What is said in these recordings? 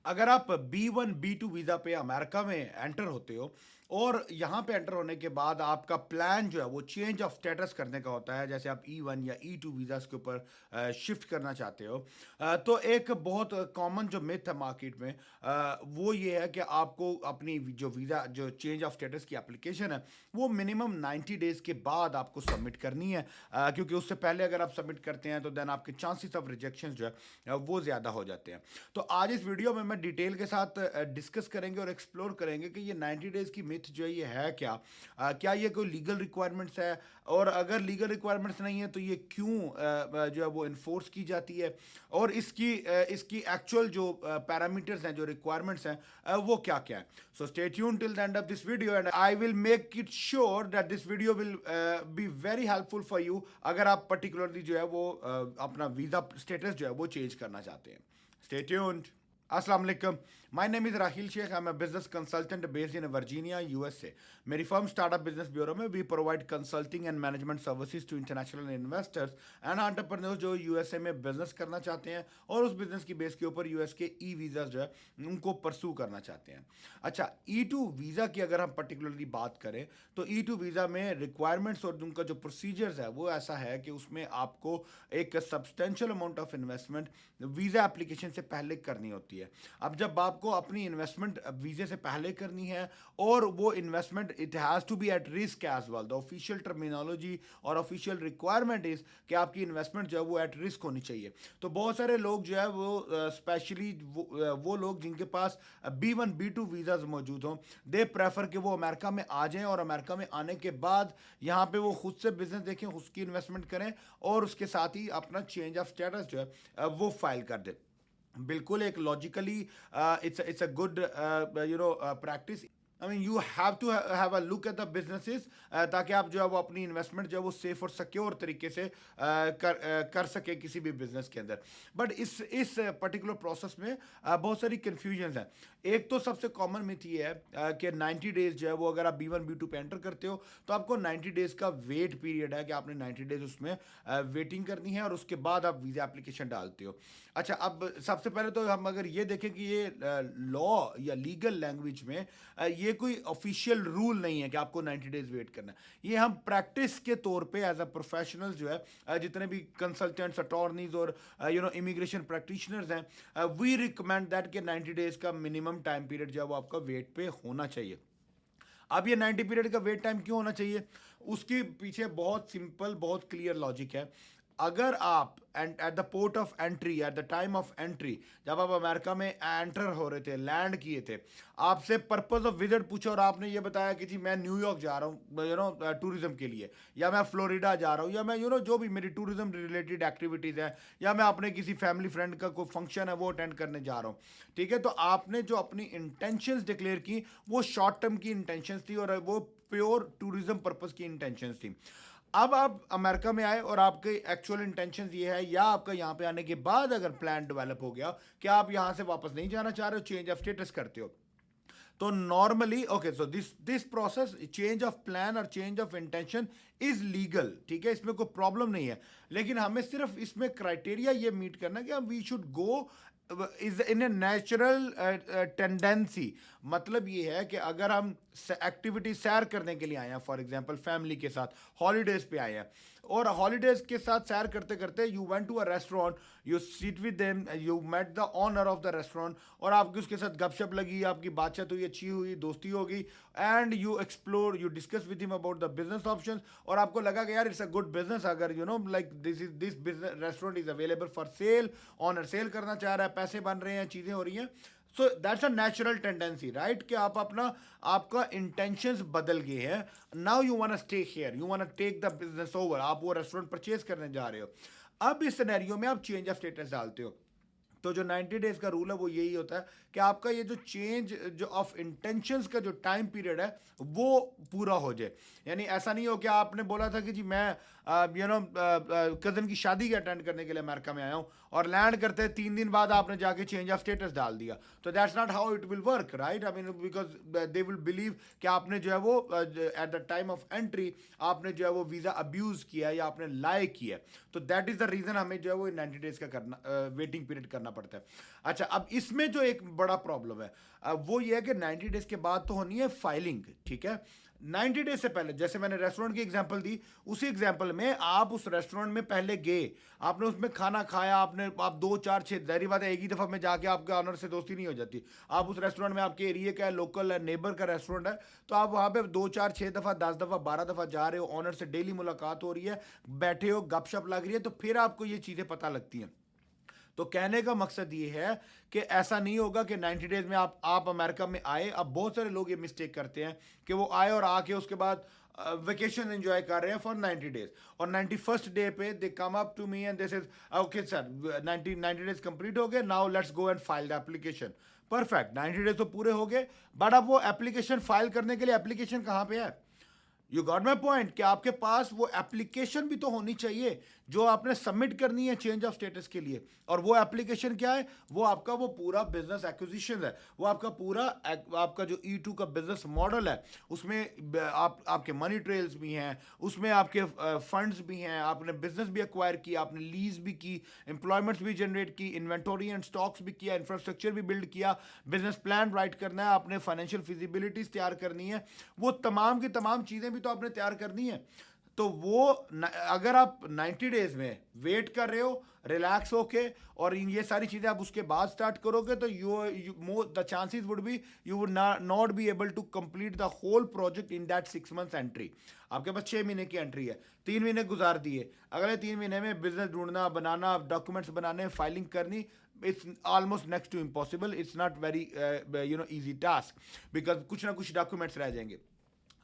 अगर आप B1 B2 visa पे अमेरिका में एंटर होते हो और यहाँ पे एंटर होने के बाद आपका प्लान जो है वो चेंज ऑफ स्टेटस करने का होता है, जैसे आप E1 या E2 वीज़ा के ऊपर शिफ्ट करना चाहते हो, तो एक बहुत कॉमन जो मिथ है मार्केट में, वो ये है कि आपको अपनी जो वीज़ा जो चेंज ऑफ स्टेटस की एप्लीकेशन है वो मिनिमम 90 डेज़ के बाद आपको सबमिट करनी है, क्योंकि उससे पहले अगर आप सबमिट करते हैं तो देन आपके चांसेस ऑफ रिजेक्शन जो है वो ज़्यादा हो जाते हैं। तो आज इस वीडियो में मैं डिटेल के साथ डिस्कस करेंगे और एक्सप्लोर करेंगे कि ये 90 डेज़ की मिथ जो है ये है क्या, क्या ये कोई लीगल रिक्वायरमेंट्स है, और अगर लीगल रिक्वायरमेंट्स नहीं है तो ये क्यों जो है वो इन्फोर्स की जाती है, और इसकी एक्चुअल जो पैरामीटर्स हैं, जो रिक्वायरमेंट्स हैं, वो क्या क्या है। So stay tune till the end of this video and I will make it sure that this video will be very helpful for you अगर आप पर्टिकुलरली जो है वो अपना वीज़ा स्टेटस जो है वो चेंज करना चाहते हैं। Stay tuned. Assalamu alaikum. My name is Rahil Sheikh. I'm a business consultant based in Virginia, USA. मेरी फर्म स्टार्टअप बिजनेस ब्यूरो में we provide consulting and management services to international investors and entrepreneurs जो USA में business करना चाहते हैं और उस business की बेस के ऊपर यूएस के ई वीज़ा जो है उनको परसू करना चाहते हैं। अच्छा, E2 वीज़ा की अगर हम पर्टिकुलरली बात करें तो E2 वीज़ा में रिक्वायरमेंट्स और उनका जो प्रोसीजर्स है वो ऐसा है कि उसमें आपको एक substantial amount of investment visa application से पहले करनी होती है। अब जब आपको अपनी इन्वेस्टमेंट वीज़े से पहले करनी है और वो investment it has to be at risk as well, the official terminology और ऑफिशियल रिक्वायरमेंट इज़ कि आपकी इन्वेस्टमेंट जो है वो एट रिस्क होनी चाहिए। तो बहुत सारे लोग जो है वो स्पेशली वो लोग जिनके पास B1 B2 वीज़ाज मौजूद हों, दे प्रेफर कि वो अमेरिका में आ जाएं और अमेरिका में आने के बाद यहाँ पे वो खुद से बिजनेस देखें, उसकी इन्वेस्टमेंट करें और उसके साथ ही अपना चेंज ऑफ स्टेटस जो है वो फाइल कर दें। बिल्कुल एक logically it's a good practice. I mean you have to have a look at the businesses, ताकि आप जो है वो अपनी इन्वेस्टमेंट जो है वो सेफ और सिक्योर तरीके से कर सके किसी भी बिजनेस के अंदर। बट इस पर्टिकुलर प्रोसेस में बहुत सारी कन्फ्यूजन्स हैं। एक तो सबसे कॉमन मिथ ये है कि 90 डेज जो है वो अगर आप B1 B2 पे एंटर करते हो तो आपको 90 डेज का वेट पीरियड है कि आपने 90 डेज उसमें वेटिंग करनी है और उसके बाद आप वीज़ा एप्लीकेशन डालते हो। अच्छा, अब सबसे पहले तो हम अगर ये देखें कि ये लॉ या लीगल लैंग्वेज में ये कोई ऑफिशियल रूल नहीं है कि आपको 90 डेज वेट करना है। ये हम प्रैक्टिस के तौर पे एज अ प्रोफेशनल्स जो है जितने भी कंसल्टेंट्स, अटॉर्नीज और इमिग्रेशन प्रैक्टिशनर्स हैं, वी रिकमेंड दैट कि 90 डेज का मिनिमम टाइम पीरियड जो है वो आपका वेट पे होना चाहिए। अब ये 90 पीरियड का वेट टाइम क्यों होना चाहिए, उसके पीछे बहुत सिंपल बहुत क्लियर लॉजिक है। अगर आप at the port of entry, at the time of entry, जब आप अमेरिका में एंटर हो रहे थे, लैंड किए थे, आपसे पर्पस ऑफ विजिट पूछा और आपने ये बताया कि जी मैं न्यूयॉर्क जा रहा हूँ टूरिज्म के लिए, या मैं फ्लोरिडा जा रहा हूँ, या मैं जो भी मेरी टूरिज्म रिलेटेड एक्टिविटीज़ हैं, या मैं अपने किसी फैमिली फ्रेंड का कोई फंक्शन है वो अटेंड करने जा रहा हूँ। ठीक है, तो आपने जो अपनी इंटेंशंस डिक्लेयर की वो शॉर्ट टर्म की इंटेंशंस थी और वो प्योर टूरिज्म पर्पस की इंटेंशंस थी। अब आप अमेरिका में आए और आपके एक्चुअल इंटेंशंस ये है, या आपका यहाँ पे आने के बाद अगर प्लान डेवलप हो गया कि आप यहाँ से वापस नहीं जाना चाह रहे हो, चेंज ऑफ स्टेटस करते हो, तो normally okay, so this process change of plan और change of intention is legal. ठीक है, इसमें कोई प्रॉब्लम नहीं है, लेकिन हमें सिर्फ इसमें क्राइटेरिया ये मीट करना कि we should go is in a natural tendency. मतलब ये है कि अगर हम एक्टिविटी सैर करने के लिए आए हैं, फॉर एग्जांपल फैमिली के साथ हॉलीडेज पे आए हैं, और हॉलीडेज के साथ सैर करते करते you went to a restaurant, you seat with them, you met the owner of the restaurant, और आपकी उसके साथ गपशप लगी, आपकी बातचीत हुई, अच्छी हुई, दोस्ती होगी, and you explore, you discuss with him about the business options, और आपको लगा कि यार इट्स अ गुड बिजनेस, अगर like this business restaurant is available for sale, owner sale करना चाह रहा है, पैसे बन रहे हैं, चीज़ें हो रही हैं। So that's a natural tendency, right, कि आप अपना आपका इंटेंशंस बदल गए हैं। Now you want to stay here, you want to take the business over, आप वो रेस्टोरेंट परचेज करने जा रहे हो। अब इस सिनेरियो में आप चेंज ऑफ स्टेटस डालते हो, तो जो 90 डेज का रूल है वो यही होता है कि आपका ये जो चेंज जो ऑफ इंटेंशंस का जो टाइम पीरियड है वो पूरा हो जाए। यानी ऐसा नहीं हो कि आपने बोला था कि जी मैं कज़न की शादी के अटेंड करने के लिए अमेरिका में आया हूँ, और लैंड करते 3 दिन बाद आपने जाके चेंज ऑफ स्टेटस डाल दिया, तो that's not how it will work, right? I mean because they will believe कि आपने जो है वो at the time of entry आपने जो है वो वीज़ा अब्यूज़ किया या आपने लाए किया। तो दैट इज़ द रीज़न हमें जो है वो 90 डेज़ का करना वेटिंग पीरियड करना पड़ता है। अच्छा, अब इसमें जो एक बड़ा प्रॉब्लम है वो ये है कि 90 डेज़ के बाद तो होनी है फाइलिंग, ठीक है? 90 डेज से पहले, जैसे मैंने रेस्टोरेंट की एग्जांपल दी, उसी एग्जांपल में आप उस रेस्टोरेंट में पहले गए, आपने उसमें खाना खाया, आप 2 4 6, जाहिर बात है एक ही दफ़ा में जाके आपके ऑनर से दोस्ती नहीं हो जाती। आप उस रेस्टोरेंट में, आपके एरिया का है, लोकल है, नेबर का रेस्टोरेंट है, तो आप वहाँ पे 2 4 6 दफ़ा, 10 दफ़ा, 12 दफ़ा जा रहे हो, ऑनर से डेली मुलाकात हो रही है, बैठे हो, गपशप लग रही है, तो फिर आपको ये चीज़ें पता लगती हैं। तो कहने का मकसद ये है कि ऐसा नहीं होगा कि 90 डेज में आप अमेरिका में आए। अब बहुत सारे लोग ये मिस्टेक करते हैं कि वो आए और आके उसके बाद वेकेशन एंजॉय कर रहे हैं फॉर 90 डेज, और 91st डे पे they come up to me and this is okay sir, 90 days complete हो गए, now let's go and file the application. Perfect, 90 days तो पूरे हो गए, बट अब वो एप्लीकेशन फाइल करने के लिए एप्लीकेशन कहाँ पे है? यू गॉट माई पॉइंट कि आपके पास वो एप्लीकेशन भी तो होनी चाहिए जो आपने सबमिट करनी है चेंज ऑफ स्टेटस के लिए। और वो एप्लीकेशन क्या है? वो आपका वो पूरा बिजनेस एक्विजिशन है, वो आपका पूरा आपका जो E2 का बिजनेस मॉडल है, उसमें आपके मनी ट्रेल्स भी हैं, उसमें आपके फंड्स भी हैं, आपने बिजनेस भी एक्वायर किया, आपने लीज भी की, एम्प्लॉयमेंट्स भी जनरेट की, इन्वेंटोरी एंड स्टॉक्स भी किया, इंफ्रास्ट्रक्चर भी बिल्ड किया, बिजनेस प्लान राइट करना है, आपने फाइनेंशियल फिजिबिलिटीज तैयार करनी है, वो तमाम की तमाम चीज़ें भी तो आपने तैयार करनी है। तो वो अगर आप 90 डेज में वेट कर रहे हो रिलैक्स होके, और ये सारी चीज़ें आप उसके बाद स्टार्ट करोगे, तो the chances would be you would not be able to complete the whole project in that 6 months entry. आपके पास 6 महीने की एंट्री है, 3 महीने गुजार दिए, अगले 3 महीने में बिजनेस ढूंढना, बनाना, डॉक्यूमेंट्स बनाने, फाइलिंग करनी, it's almost next to impossible. It's not very easy task, because कुछ ना कुछ डॉक्यूमेंट्स रह जाएंगे।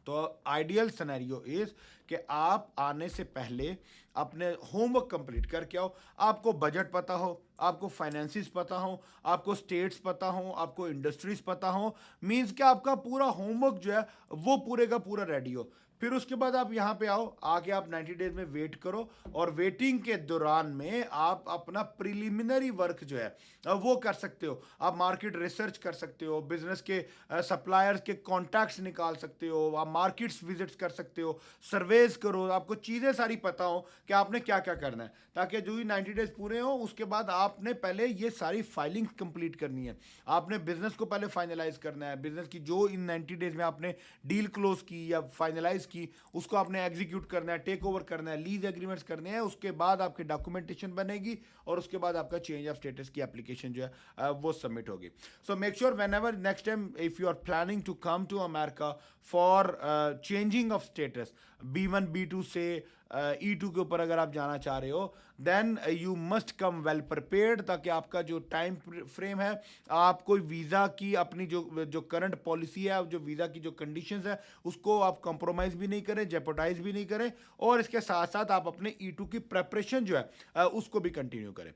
तो आइडियल सिनेरियो इज कि आप आने से पहले अपने होमवर्क कंप्लीट करके आओ, आपको बजट पता हो, आपको फाइनेंसिस पता हो, आपको स्टेट्स पता हो, आपको इंडस्ट्रीज पता हो, मींस कि आपका पूरा होमवर्क जो है वो पूरे का पूरा रेडी हो। फिर उसके बाद आप यहाँ पे आओ, आके आप 90 डेज में वेट करो, और वेटिंग के दौरान में आप अपना प्रिलिमिनरी वर्क जो है वो कर सकते हो। आप मार्केट रिसर्च कर सकते हो, बिजनेस के सप्लायर्स के कॉन्टैक्ट्स निकाल सकते हो, आप मार्केट्स विजिट्स कर सकते हो, सर्वेज करो, आपको चीज़ें सारी पता हो कि आपने क्या क्या करना है, ताकि जो ही 90 डेज पूरे हो उसके बाद आपने पहले ये सारी फाइलिंग कंप्लीट करनी है। आपने बिजनेस को पहले फाइनलाइज करना है, बिजनेस की जो इन 90 डेज में आपने डील क्लोज की या फाइनलाइज की, उसको आपने एग्जीक्यूट करना है, टेक ओवर करना है, लीज एग्रीमेंट्स करने हैं, उसके बाद आपकी डॉक्यूमेंटेशन बनेगी, और उसके बाद आपका चेंज ऑफ स्टेटस की एप्लीकेशन जो है वो सबमिट होगी। So make sure whenever next time if you are planning to come to America for changing of status B1 B2 से E2 के ऊपर अगर आप जाना चाह रहे हो, then you must come well prepared, ताकि आपका जो टाइम फ्रेम है, आप कोई वीज़ा की अपनी जो करंट पॉलिसी है, जो वीज़ा की जो कंडीशंस है, उसको आप कंप्रोमाइज़ भी नहीं करें, जेपोटाइज भी नहीं करें, और इसके साथ साथ आप अपने E2 की प्रेपरेशन जो है उसको भी कंटिन्यू करें।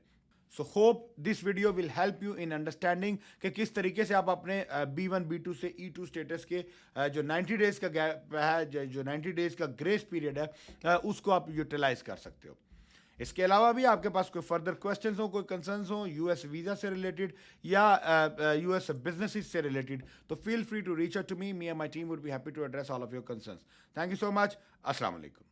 So hope this video will help you in understanding कि किस तरीके से आप अपने B1 B2 से E2 स्टेटस के जो 90 डेज़ का गैप है, जो 90 डेज़ का ग्रेस पीरियड है, उसको आप यूटिलाइज कर सकते हो। इसके अलावा भी आपके पास कोई फर्दर क्वेश्चंस हो, कोई कंसर्न्स हो US वीज़ा से रिलेटेड या US बिजनेसेस से रिलेटेड, तो feel free to reach out to me and my team would be happy to address all of your concerns. Thank you so much. अस्सलाम वालेकुम।